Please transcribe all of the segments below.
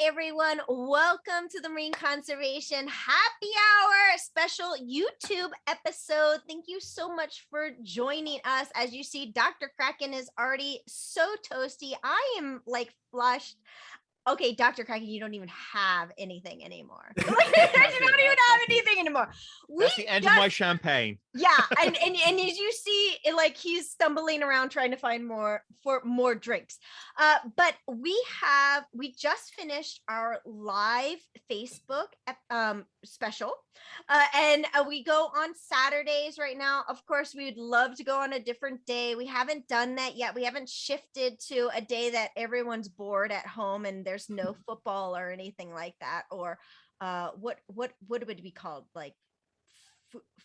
everyone. Welcome to the Marine Conservation Happy Hour special YouTube episode. Thank you so much for joining us. As you see, Dr. Kraken is already so toasty. I am like flushed. Okay, Dr. Kraken, you don't even have anything anymore. You don't even have anything anymore. That's the end of my champagne. Yeah, and as you see, like he's stumbling around trying to find more drinks. But we just finished our live Facebook special, and we go on Saturdays right now. Of course, we would love to go on a different day. We haven't done that yet. We haven't shifted to a day that everyone's bored at home and there's no football or anything like that. Or what would it be called? Like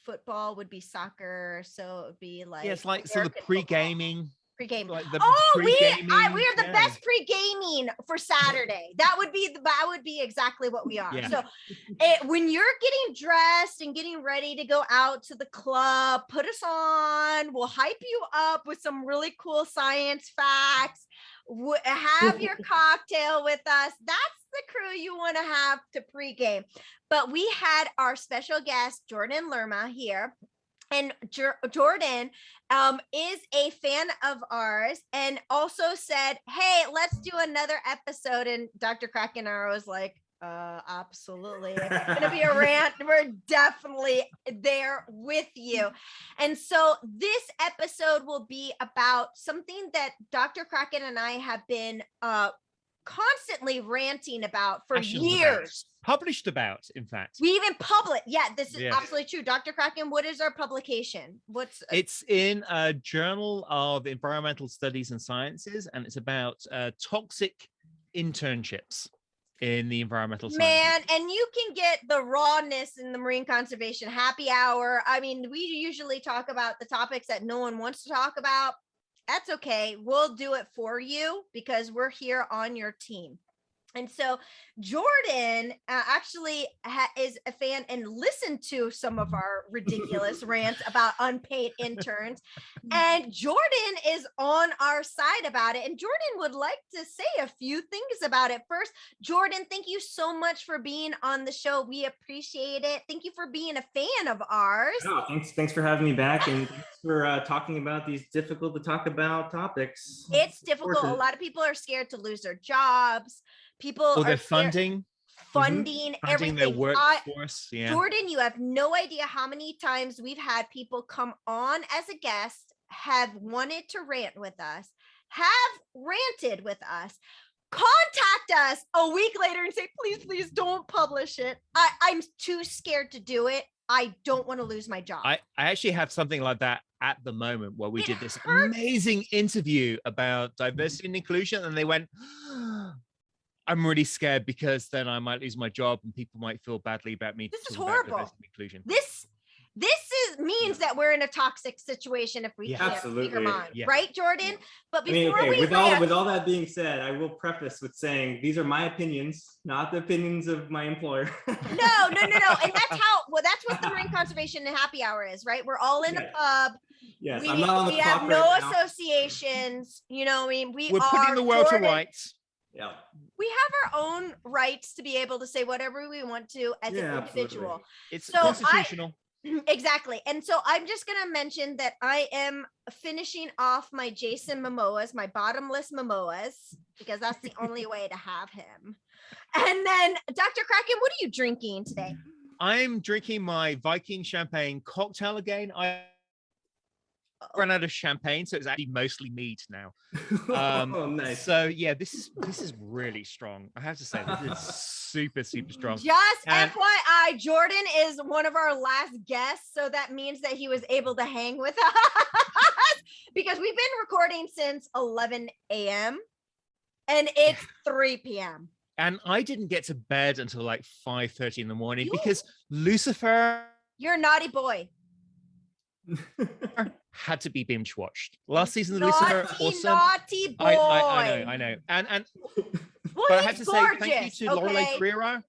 football would be soccer, so it would be like it's like sort of pre-gaming. Pre-game. Like we are the best pre-gaming for Saturday. That would be exactly what we are. Yeah. So when you're getting dressed and getting ready to go out to the club, put us on. We'll hype you up with some really cool science facts. Have your cocktail with us. That's the crew you want to have to pregame. But we had our special guest, Jordan Lerma, here. And Jordan is a fan of ours and also said, hey, let's do another episode. And Dr. Kraken and I was like, absolutely. It's going to be a rant. We're definitely there with you. And so this episode will be about something that Dr. Kraken and I have been constantly ranting about for years. Published about, in fact. We even publish. Yeah, this is absolutely true. Dr. Kraken, what is our publication? It's in a Journal of Environmental Studies and Sciences, and it's about toxic internships in the environmental sciences. Man, and you can get the rawness in the Marine Conservation Happy Hour. I mean, we usually talk about the topics that no one wants to talk about. That's okay. We'll do it for you because we're here on your team. And so Jordan actually is a fan and listened to some of our ridiculous rants about unpaid interns. And Jordan is on our side about it. And Jordan would like to say a few things about it. First, Jordan, thank you so much for being on the show. We appreciate it. Thank you for being a fan of ours. Oh, thanks for having me back. And thanks for talking about these difficult to talk about topics. It's difficult. A lot of people are scared to lose their jobs. People or their funding everything. Their workforce. Jordan, you have no idea how many times we've had people come on as a guest, have wanted to rant with us, have ranted with us, contact us a week later and say, please don't publish it. I'm too scared to do it. I don't want to lose my job. I actually have something like that at the moment where we did this amazing interview about diversity and inclusion, and they went, I'm really scared because then I might lose my job and people might feel badly about me. This is horrible. Inclusion. This means that we're in a toxic situation if we can't speak our mind, right, Jordan? But before with all that being said, I will preface with saying these are my opinions, not the opinions of my employer. No, and that's what the Marine Conservation and Happy Hour is, right? We're all in a pub. Yes, I'm not on the clock. We have no associations. You know, I mean, we're putting the world to rights. Yeah. We have our own rights to be able to say whatever we want to as an individual. Absolutely. It's constitutional. Exactly. And so I'm just going to mention that I am finishing off my Jason Momoas, my bottomless Momoas, because that's the only way to have him. And then Dr. Kraken, what are you drinking today? I'm drinking my Viking champagne cocktail again. I ran out of champagne, so it's actually mostly mead now. Nice. So yeah, this is really strong. I have to say, this is super strong. Just FYI, Jordan is one of our last guests, so that means that he was able to hang with us because we've been recording since 11 a.m. and it's 3 p.m. And I didn't get to bed until like 5:30 in the morning because Lucifer. You're a naughty boy. Had to be binge watched. Last season, Lucifer, awesome. Naughty boy. I know. And well, but I have to gorgeous, say thank you to Lorelei Carrero.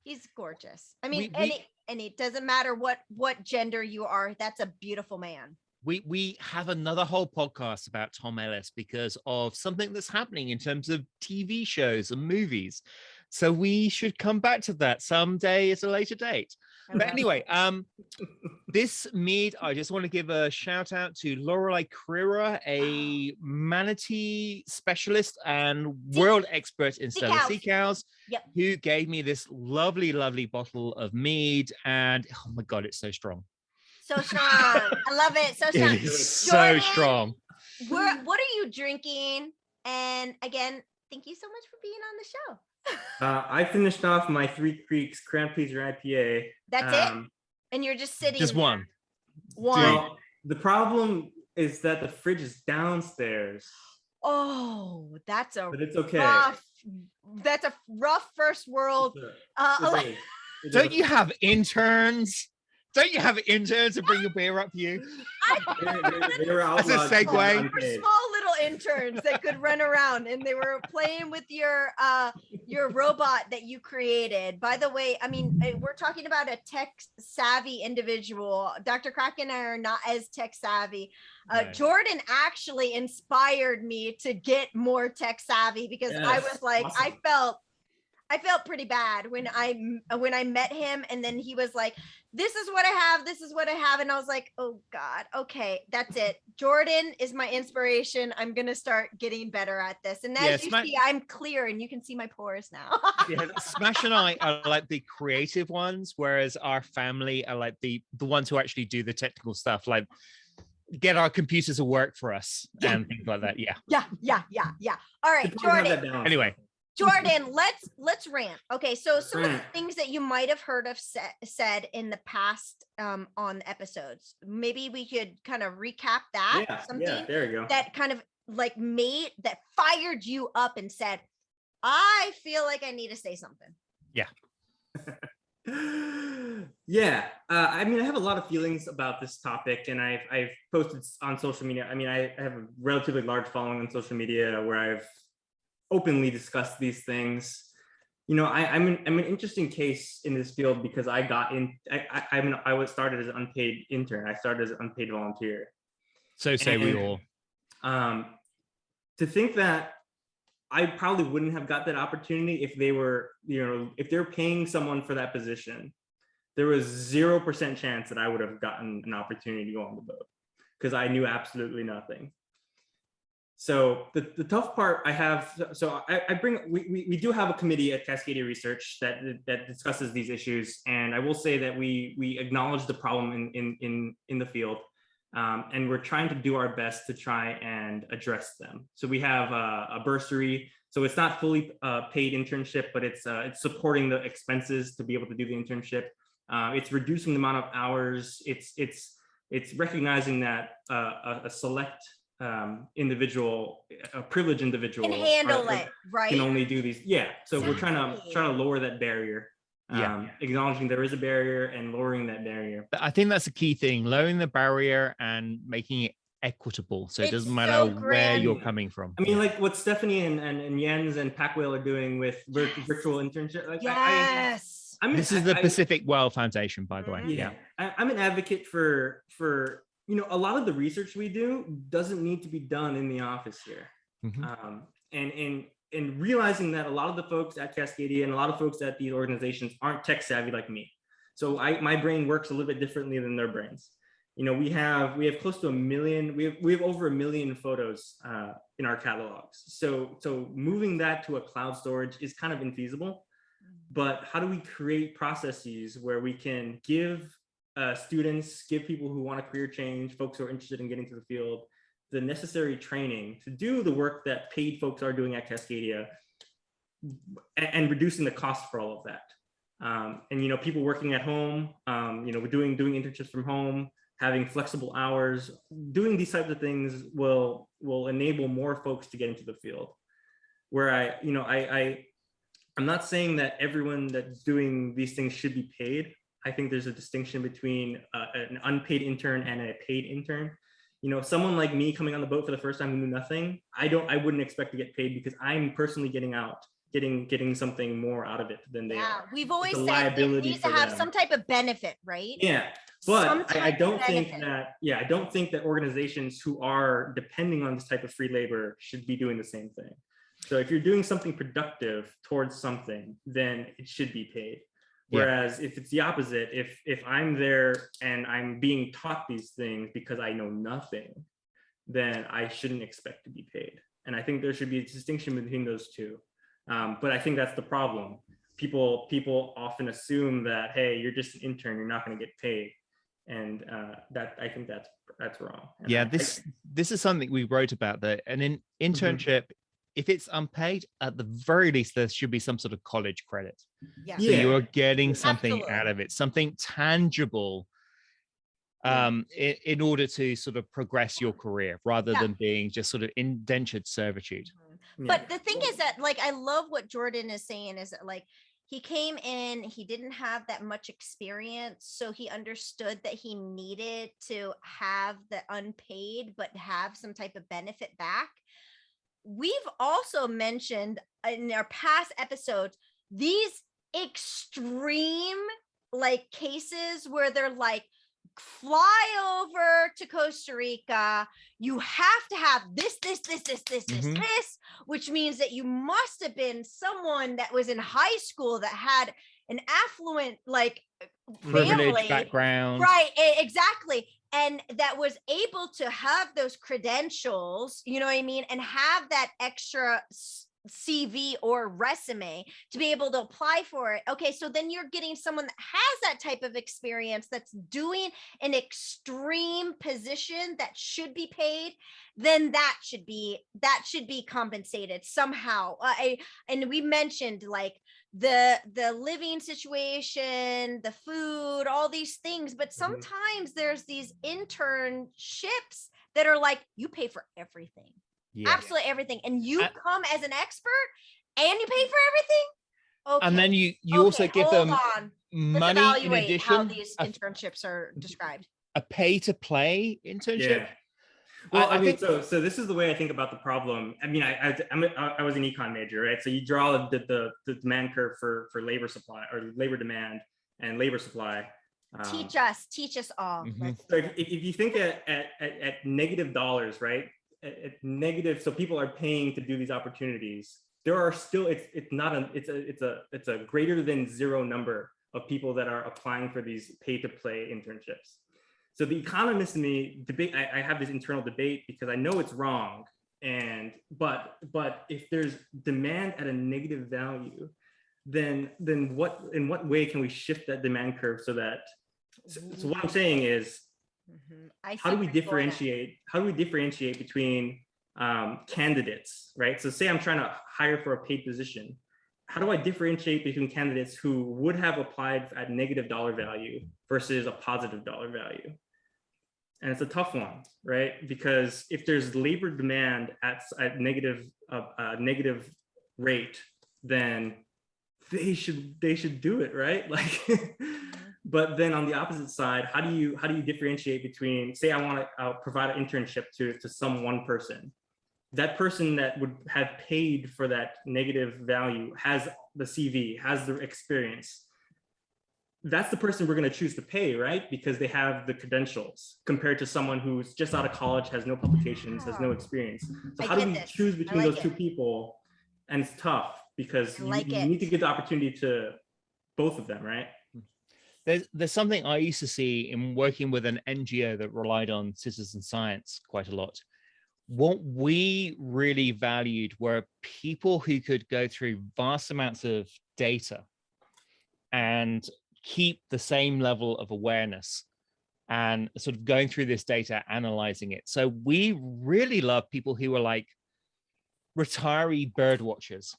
He's gorgeous. I mean, and it doesn't matter what gender you are. That's a beautiful man. We have another whole podcast about Tom Ellis because of something that's happening in terms of TV shows and movies. So we should come back to that someday at a later date. But anyway, this meet, I just want to give a shout out to Lorelei Carrera, a manatee specialist and world expert in Stellar sea cows, who gave me this lovely, lovely bottle of mead. And oh my God, it's so strong. So strong. I love it. So strong. It is so strong. What are you drinking? And again, thank you so much for being on the show. I finished off my Three Creeks Crown Pleaser IPA. That's it? And you're just sitting just there. One. Well, the problem is that the fridge is downstairs. Oh, but it's okay. That's a rough first world. Don't you have interns? Don't you have interns to bring your beer up for you? They were That's a segue. Small little interns that could run around, and they were playing with your robot that you created. By the way, I mean, we're talking about a tech savvy individual. Dr. Kraken and I are not as tech savvy. Right. Jordan actually inspired me to get more tech savvy because I was like, awesome. I felt pretty bad when I met him, and then he was like, this is what I have, this is what I have, and I was like, oh God, okay, that's it. Jordan is my inspiration. I'm gonna start getting better at this, and as you see, I'm clear, and you can see my pores now. Smash and I are like the creative ones, whereas our family are like the ones who actually do the technical stuff, like get our computers to work for us and things like that. Yeah. All right, Jordan. Anyway. Jordan, let's rant. Okay, so some of the things that you might have heard of said in the past on episodes, maybe we could kind of recap that. There you go. That kind of like that fired you up and said, I feel like I need to say something. Yeah. I mean, I have a lot of feelings about this topic, and I've posted on social media. I mean, I have a relatively large following on social media where I've openly discuss these things. You know, I'm an interesting case in this field because I got in. I was started as an unpaid intern. I started as an unpaid volunteer. So say we all. To think that I probably wouldn't have got that opportunity if they were, if they're paying someone for that position, there was 0% chance that I would have gotten an opportunity to go on the boat because I knew absolutely nothing. So the tough part I have, we do have a committee at Cascadia Research that discusses these issues, and I will say that we acknowledge the problem in the field, and we're trying to do our best to try and address them. So we have a bursary, so it's not fully paid internship, but it's supporting the expenses to be able to do the internship. It's reducing the amount of hours. It's recognizing that a select individual, a privileged individual can handle it, right? Can only do these. So we're trying to lower that barrier. Acknowledging there is a barrier and lowering that barrier. I think that's a key thing, lowering the barrier and making it equitable. So it doesn't matter where you're coming from. I mean, like what Stephanie and Jens and Packwell are doing with virtual internship. Like, this is the Pacific Well Foundation, by the way. I'm an advocate for a lot of the research we do doesn't need to be done in the office here. And realizing that a lot of the folks at Cascadia and a lot of folks at these organizations aren't tech savvy like me. So my brain works a little bit differently than their brains. We have close to 1 million, we have over 1 million photos in our catalogs. So moving that to a cloud storage is kind of infeasible, but how do we create processes where we can give students, give people who want a career change, folks who are interested in getting to the field, the necessary training to do the work that paid folks are doing at Cascadia, and reducing the cost for all of that. And people working at home, doing internships from home, having flexible hours, doing these types of things will enable more folks to get into the field. Where I'm not saying that everyone that's doing these things should be paid. I think there's a distinction between an unpaid intern and a paid intern. Someone like me coming on the boat for the first time who knew nothing, I wouldn't expect to get paid because I'm personally getting something more out of it than they are. We've always said it needs to have some type of benefit, right? But I don't think that organizations who are depending on this type of free labor should be doing the same thing. So if you're doing something productive towards something, then it should be paid. Whereas if it's the opposite, if I'm there and I'm being taught these things because I know nothing, then I shouldn't expect to be paid. And I think there should be a distinction between those two. But I think that's the problem. People often assume that, hey, you're just an intern, you're not going to get paid. And I think that's wrong. And this is something we wrote about, that an internship, if it's unpaid, at the very least, there should be some sort of college credit. Yeah. So you're getting something out of it, something tangible, in order to sort of progress your career rather than being just sort of indentured servitude. But the thing is that, like, I love what Jordan is saying is that, like, he came in, he didn't have that much experience, so he understood that he needed to have the unpaid but have some type of benefit back. We've also mentioned in our past episodes these extreme like cases where they're like, fly over to Costa Rica, you have to have this, which means that you must have been someone that was in high school that had an affluent like family background, right? Exactly. And that was able to have those credentials, you know what I mean, and have that extra CV or resume to be able to apply for it. Okay, so then you're getting someone that has that type of experience that's doing an extreme position that should be paid, then that should be compensated somehow. And we mentioned like the living situation, the food, all these things, but sometimes there's these internships that are like, you pay for everything. Absolutely everything, and you come as an expert and you pay for everything. Okay. And then you also give them money. Let's evaluate in addition, how these internships are described. A pay to play internship. Well, I mean, so this is the way I think about the problem. I mean, I was an econ major, right? So you draw the demand curve for labor supply or labor demand and labor supply. Teach us all. So if you think at negative dollars, right? At negative, so people are paying to do these opportunities. There are still it's a greater than zero number of people that are applying for these pay to play internships. So the economist in me debate. I have this internal debate because I know it's wrong. But if there's demand at a negative value, then in what way can we shift that demand curve so that? So what I'm saying is, how do we differentiate between candidates, right? So say I'm trying to hire for a paid position. How do I differentiate between candidates who would have applied at negative dollar value versus a positive dollar value? And it's a tough one, right? Because if there's labor demand at negative rate, then they should do it, right? Like. But then on the opposite side, how do you differentiate between, say I want to provide an internship to some one person. That person that would have paid for that negative value has the CV, has the experience. That's the person we're going to choose to pay, right? Because they have the credentials compared to someone who's just out of college, has no publications, has no experience. So how do we choose between those two people? And it's tough because you need to give the opportunity to both of them, right? There's something I used to see in working with an NGO that relied on citizen science quite a lot. What we really valued were people who could go through vast amounts of data and keep the same level of awareness and sort of going through this data, analyzing it. So we really love people who were like retiree bird watchers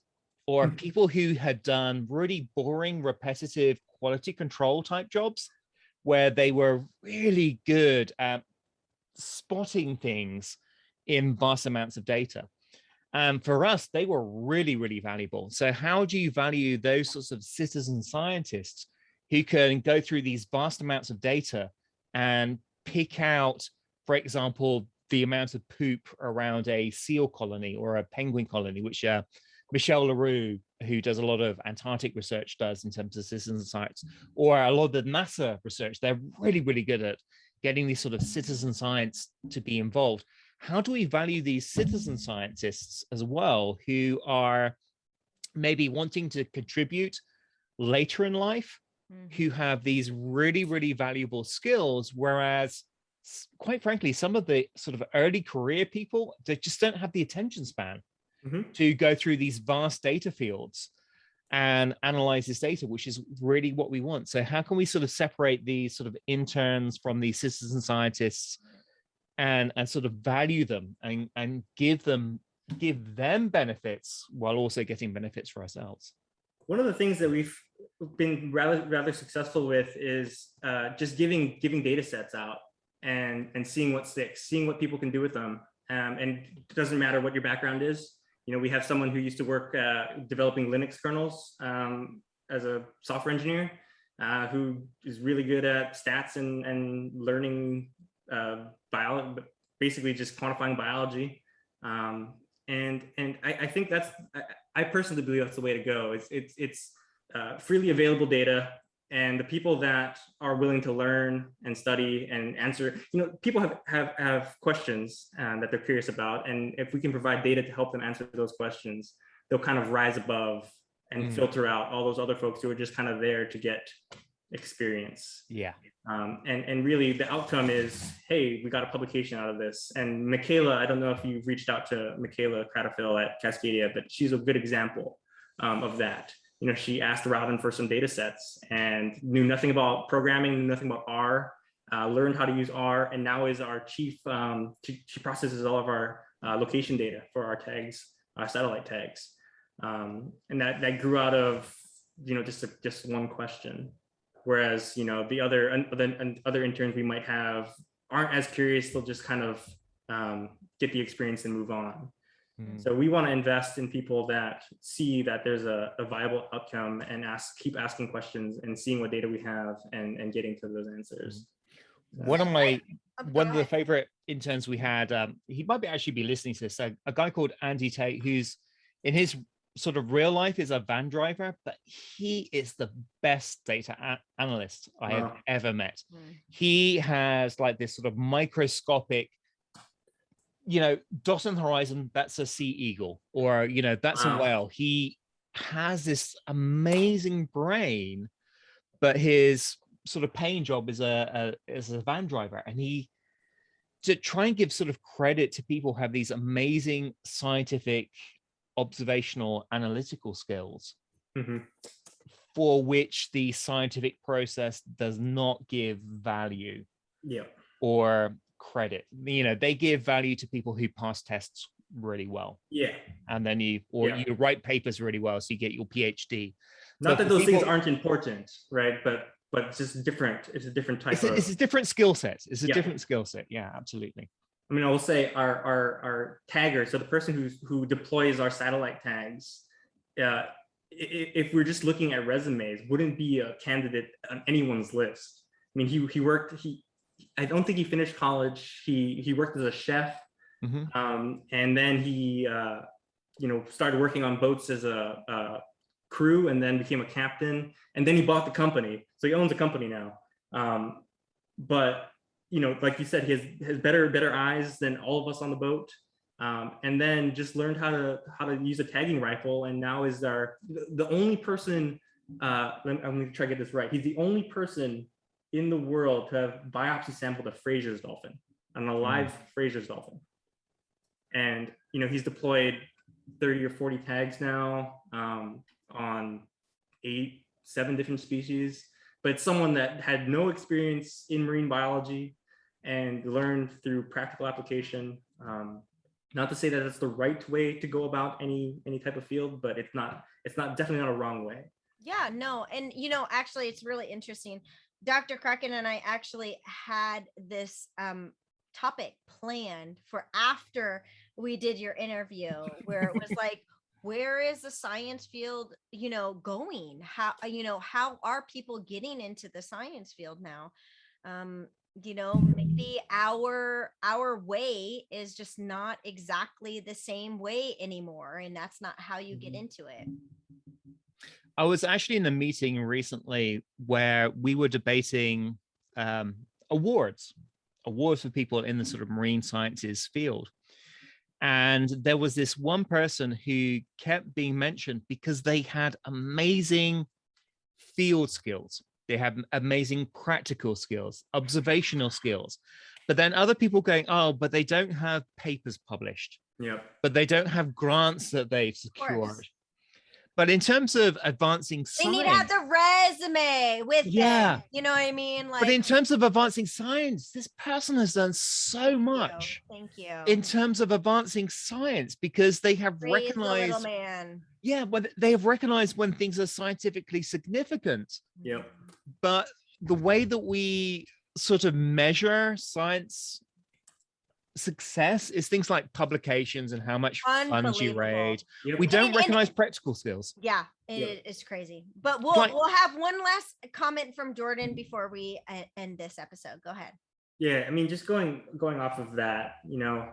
or people who had done really boring, repetitive quality control type jobs where they were really good at spotting things in vast amounts of data. And for us, they were really, really valuable. So how do you value those sorts of citizen scientists who can go through these vast amounts of data and pick out, for example, the amount of poop around a seal colony or a penguin colony, which Michelle LaRue, who does a lot of Antarctic research, does in terms of citizen science, or a lot of the NASA research. They're really, really good at getting these sort of citizen science to be involved. how do we value these citizen scientists as well, who are maybe wanting to contribute later in life, who have these really, really valuable skills, whereas quite frankly, some of the sort of early career people, they just don't have the attention span to go through these vast data fields and analyze this data, which is really what we want. So how can we sort of separate these sort of interns from these citizen scientists and sort of value them and give them benefits while also getting benefits for ourselves? One of the things that we've been rather successful with is just giving data sets out and seeing what sticks, seeing what people can do with them. And it doesn't matter what your background is. You know, we have someone who used to work developing Linux kernels as a software engineer who is really good at stats and learning biology, basically just quantifying biology. And I think I personally believe that's the way to go. It's freely available data, and the people that are willing to learn and study and answer, you know, people have questions that they're curious about, and if we can provide data to help them answer those questions, they'll kind of rise above and filter out all those other folks who are just kind of there to get experience. Yeah. And really the outcome is, hey, we got a publication out of this. And Michaela, I don't know if you've reached out to Michaela Cradafil at Cascadia, but she's a good example of that. You know, she asked Robin for some data sets and knew nothing about programming, knew nothing about R, learned how to use R, and now is our chief, she processes all of our location data for our tags, our satellite tags. And that grew out of, you know, just one question. Whereas, you know, the other interns we might have aren't as curious, they'll just kind of get the experience and move on. So we want to invest in people that see that there's a viable outcome and keep asking questions and seeing what data we have and getting to those answers. One of the favorite interns we had, he might actually be listening to this, a guy called Andy Tate, who's in his sort of real life is a van driver, but he is the best data analyst I have ever met. He has like this sort of microscopic, you know, dot on the horizon, that's a sea eagle, or, you know, that's a whale. He has this amazing brain, but his sort of paying job is a van driver. And he, to try and give sort of credit to people who have these amazing scientific, observational, analytical skills for which the scientific process does not give value or credit. You know, they give value to people who pass tests really well. And then you write papers really well, so you get your PhD. Not that those things aren't important, right? But it's just different. It's a different type of. It's a different skill set. It's a different skill set. Yeah, absolutely. I mean, I will say our tagger, so the person who deploys our satellite tags, if we're just looking at resumes, wouldn't be a candidate on anyone's list. I mean, I don't think he finished college. He worked as a chef, and then he started working on boats as a crew, and then became a captain, and then he bought the company, so he owns a company now. But you know, like you said, he has better eyes than all of us on the boat, and then just learned how to use a tagging rifle, and now is the only person. I'm going to try to get this right. He's the only person in the world to have biopsy sampled a Fraser's dolphin, an alive Fraser's dolphin. And, you know, he's deployed 30 or 40 tags now on 7 different species, but it's someone that had no experience in marine biology and learned through practical application. Not to say that it's the right way to go about any type of field, but it's definitely not a wrong way. Yeah, no. And, you know, actually, it's really interesting. Dr. Kraken and I actually had this topic planned for after we did your interview, where it was like, where is the science field, you know, going? How are people getting into the science field now? You know, maybe our way is just not exactly the same way anymore, and that's not how you get into it. I was actually in a meeting recently where we were debating awards for people in the sort of marine sciences field. And there was this one person who kept being mentioned because they had amazing field skills. They have amazing practical skills, observational skills. But then other people going, oh, but they don't have papers published. Yep. But they don't have grants that they've secured. But in terms of advancing science, they need to have the resume with them. You know what I mean? Like, but in terms of advancing science, this person has done so much. Thank you. In terms of advancing science, because they have recognized, but they have recognized when things are scientifically significant. Yep. But the way that we sort of measure science success is things like publications and how much funds you raise. We don't recognize practical skills. Yeah, it's crazy. But we'll have one last comment from Jordan before we end this episode. Go ahead. Yeah, I mean, just going off of that, you know,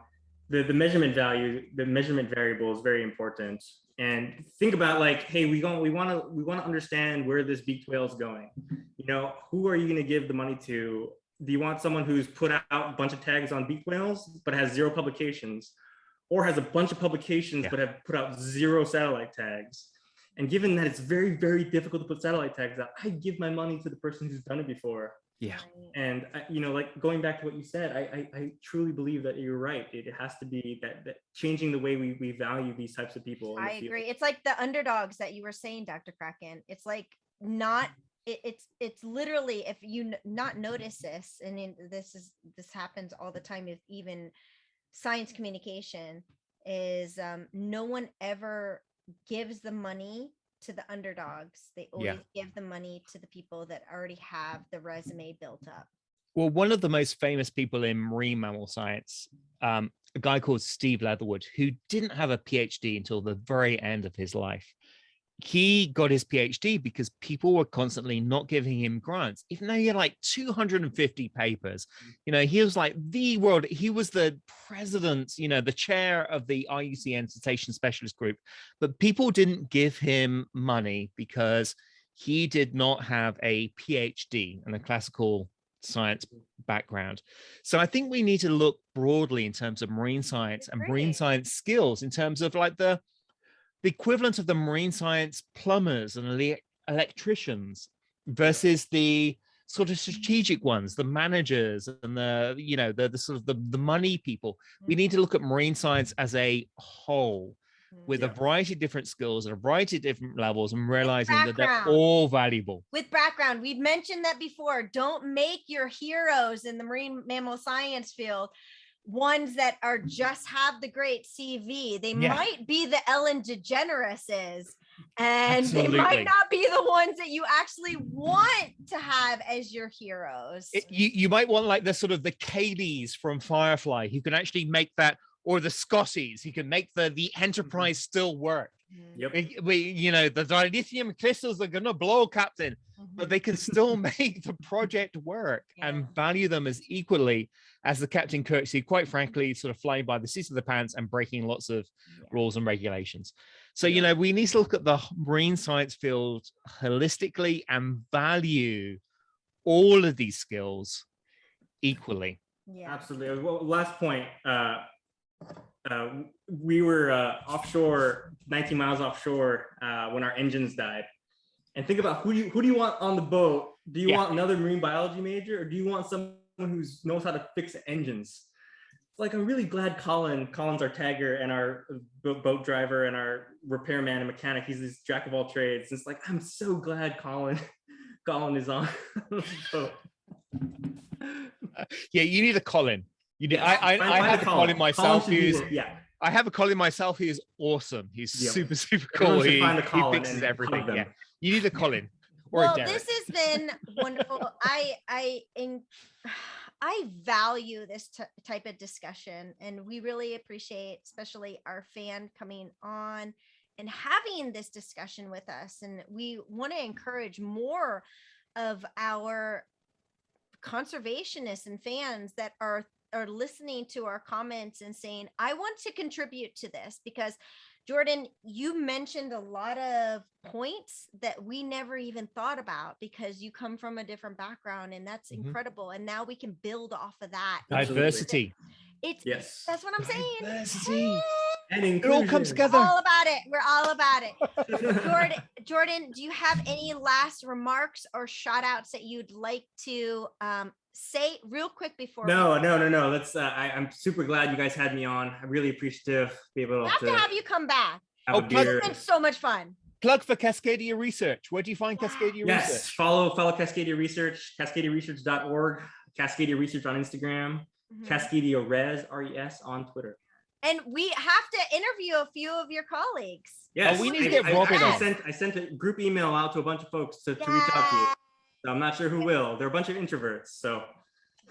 the measurement value, the measurement variable is very important. And think about like, hey, we want to understand where this beaked whale is going. You know, who are you going to give the money to? Do you want someone who's put out a bunch of tags on beaked whales, but has 0 publications, or has a bunch of publications, but have put out 0 satellite tags? And given that it's very, very difficult to put satellite tags out, I give my money to the person who's done it before. Yeah. And, you know, like going back to what you said, I truly believe that you're right. It has to be that changing the way we value these types of people. I agree. It's like the underdogs that you were saying, Dr. Kraken. It's like not, it's literally, if you not notice this, and this happens all the time with even science communication, is no one ever gives the money to the underdogs. They always give the money to the people that already have the resume built up. Well, one of the most famous people in marine mammal science, a guy called Steve Leatherwood, who didn't have a PhD until the very end of his life. He got his PhD because people were constantly not giving him grants, even though he had like 250 papers. You know, he was like he was the president, you know, the chair of the IUCN Cetacean Specialist Group, but people didn't give him money because he did not have a PhD and a classical science background. So I think we need to look broadly in terms of marine science and marine science skills, in terms of like the equivalent of the marine science plumbers and electricians versus the sort of strategic ones, the managers and the, you know, the sort of the money people. We need to look at marine science as a whole, with a variety of different skills at a variety of different levels, and realizing that they're all valuable. With background, we've mentioned that before. Don't make your heroes in the marine mammal science field ones that are just have the great CV. They might be the Ellen DeGenereses, and they might not be the ones that you actually want to have as your heroes. You might want like the sort of the Kayleys from Firefly, who can actually make that, or the Scossies, who can make the Enterprise still work. You know, the dilithium crystals are gonna blow, Captain, but they can still make the project work and value them as equally as the Captain Kirk, who quite frankly sort of flying by the seat of the pants and breaking lots of rules and regulations. So you know, we need to look at the marine science field holistically and value all of these skills equally. Absolutely. Well, last point, we were offshore, 19 miles offshore, when our engines died. And think about who do you want on the boat? Do you want another marine biology major, or do you want someone who knows how to fix engines? Like, I'm really glad Colin's our tagger and our boat driver and our repairman and mechanic. He's this jack of all trades. It's like, I'm so glad Colin is on the boat. Yeah, you need a Colin. You need, I have a Colin myself. I have a Colin myself. He is awesome. He's super cool. He fixes everything. Yeah, you need a Colin. Well, this has been wonderful. I value this type of discussion, and we really appreciate, especially our fan coming on and having this discussion with us. And we want to encourage more of our conservationists and fans that are listening to our comments and saying, I want to contribute to this, because Jordan, you mentioned a lot of points that we never even thought about, because you come from a different background, and that's incredible. And now we can build off of that. Diversity. Yes. That's what I'm saying. Diversity. And It all comes inclusion. together. All about it. We're all about it. Jordan, do you have any last remarks or shout outs that you'd like to say real quick before? No. Let's. I'm super glad you guys had me on. I'm really appreciative to be able We have to have you come back. have a beer. It's been so much fun. Plug for Cascadia Research. Where do you find Cascadia Yes, Research? follow Cascadia Research, cascadiaresearch.org, Cascadia Research on Instagram, Cascadia Res on Twitter. And we have to interview a few of your colleagues. Yes, we need to get Robin on. I sent a group email out to a bunch of folks to reach out to you. So I'm not sure who will. They're a bunch of introverts, so.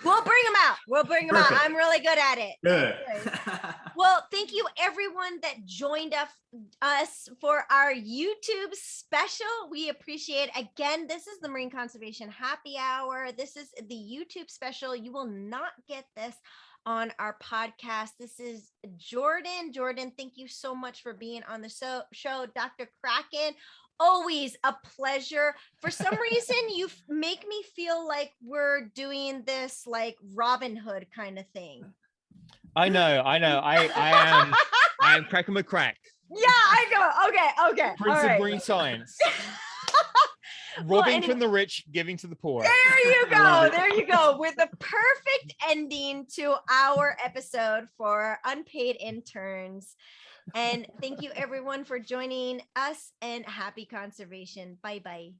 We'll bring them out. Perfect. I'm really good at it. Good. Well, thank you everyone that joined us for our YouTube special. We appreciate it. Again, this is the Marine Conservation Happy Hour. This is the YouTube special. You will not get this on our podcast. This is Jordan. Jordan, thank you so much for being on the show. Dr. Kraken, always a pleasure. For some reason, you make me feel like we're doing this like Robin Hood kind of thing. I know. I am Cracker McCrack. Yeah, I know. Okay. Prince All of right. Marine Science. Robbing from the rich, giving to the poor. There you go. With the perfect ending to our episode for Unpaid Interns. And thank you everyone for joining us, and happy conservation. Bye-bye.